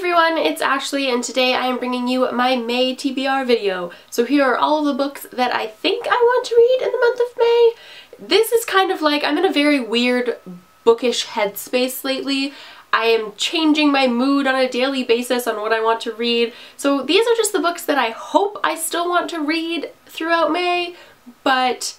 everyone, it's Ashley and today I am bringing you my May TBR video. So here are all of the books that I think I want to read in the month of May. This is kind of like, I'm in a very weird bookish headspace lately. I am changing my mood on a daily basis on what I want to read. So these are just the books that I hope I still want to read throughout May, but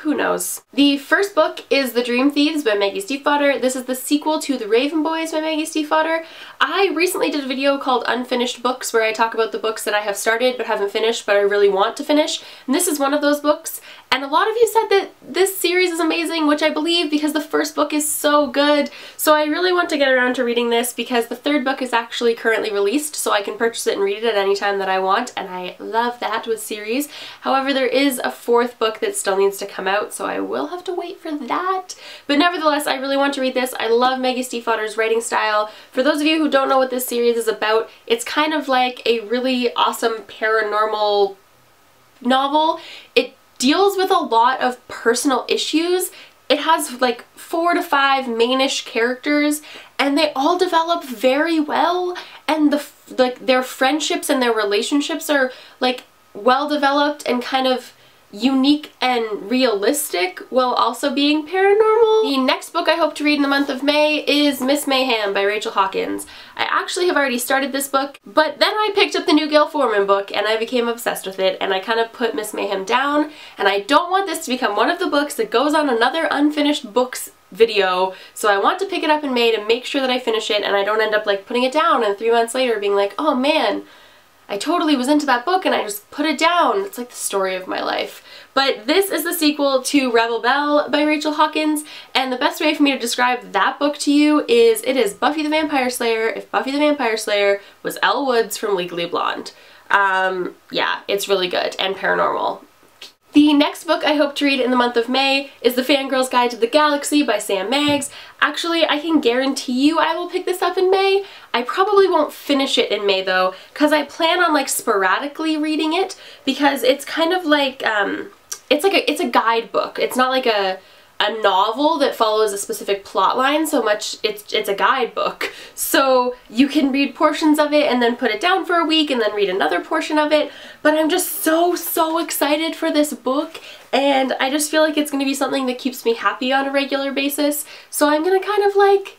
who knows. The first book is The Dream Thieves by Maggie Stiefvater. This is the sequel to The Raven Boys by Maggie Stiefvater. I recently did a video called Unfinished Books where I talk about the books that I have started but haven't finished but I really want to finish. And this is one of those books. And a lot of you said that this series is amazing, which I believe because the first book is so good. So I really want to get around to reading this because the third book is actually currently released, so I can purchase it and read it at any time that I want, and I love that with series. However, there is a fourth book that still needs to come out, so I will have to wait for that. But nevertheless, I really want to read this. I love Maggie Stiefvater's writing style. For those of you who don't know what this series is about, it's kind of like a really awesome paranormal novel. It deals with a lot of personal issues. It has like 4 to 5 mainish characters and they all develop very well, and their friendships and their relationships are like well developed and kind of unique and realistic while also being paranormal. The next book I hope to read in the month of May is Miss Mayhem by Rachel Hawkins. I actually have already started this book, but then I picked up the new Gail Forman book and I became obsessed with it, and I kind of put Miss Mayhem down, and I don't want this to become one of the books that goes on another unfinished books video, so I want to pick it up in May to make sure that I finish it and I don't end up like putting it down and 3 months later being like, oh man, I totally was into that book and I just put it down. It's like the story of my life. But this is the sequel to Rebel Belle by Rachel Hawkins, and the best way for me to describe that book to you is it is Buffy the Vampire Slayer if Buffy the Vampire Slayer was Elle Woods from Legally Blonde. Yeah, it's really good and paranormal. The next book I hope to read in the month of May is The Fangirl's Guide to the Galaxy by Sam Maggs. Actually, I can guarantee you I will pick this up in May. I probably won't finish it in May though, because I plan on like sporadically reading it, because it's kind of like, it's a guidebook. It's not like a novel that follows a specific plot line so much. It's a guidebook. So you can read portions of it and then put it down for a week and then read another portion of it. But I'm just so excited for this book, and I just feel like it's going to be something that keeps me happy on a regular basis. So I'm going to kind of like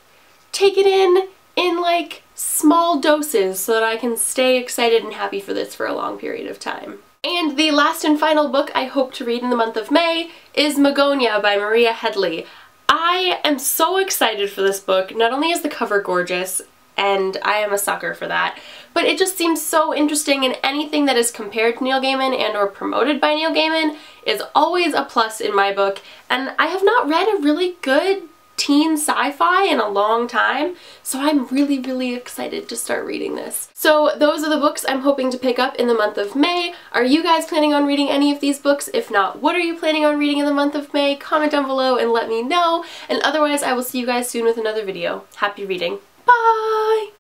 take it in like small doses so that I can stay excited and happy for this for a long period of time. And the last and final book I hope to read in the month of May is Magana by Maria Headley. I am so excited for this book. Not only is the cover gorgeous, and I am a sucker for that, but it just seems so interesting, and anything that is compared to Neil Gaiman and or promoted by Neil Gaiman is always a plus in my book, and I have not read a really good teen sci-fi in a long time, so I'm really excited to start reading this. So those are the books I'm hoping to pick up in the month of May. Are you guys planning on reading any of these books? If not, what are you planning on reading in the month of May? Comment down below and let me know, and otherwise I will see you guys soon with another video. Happy reading. Bye!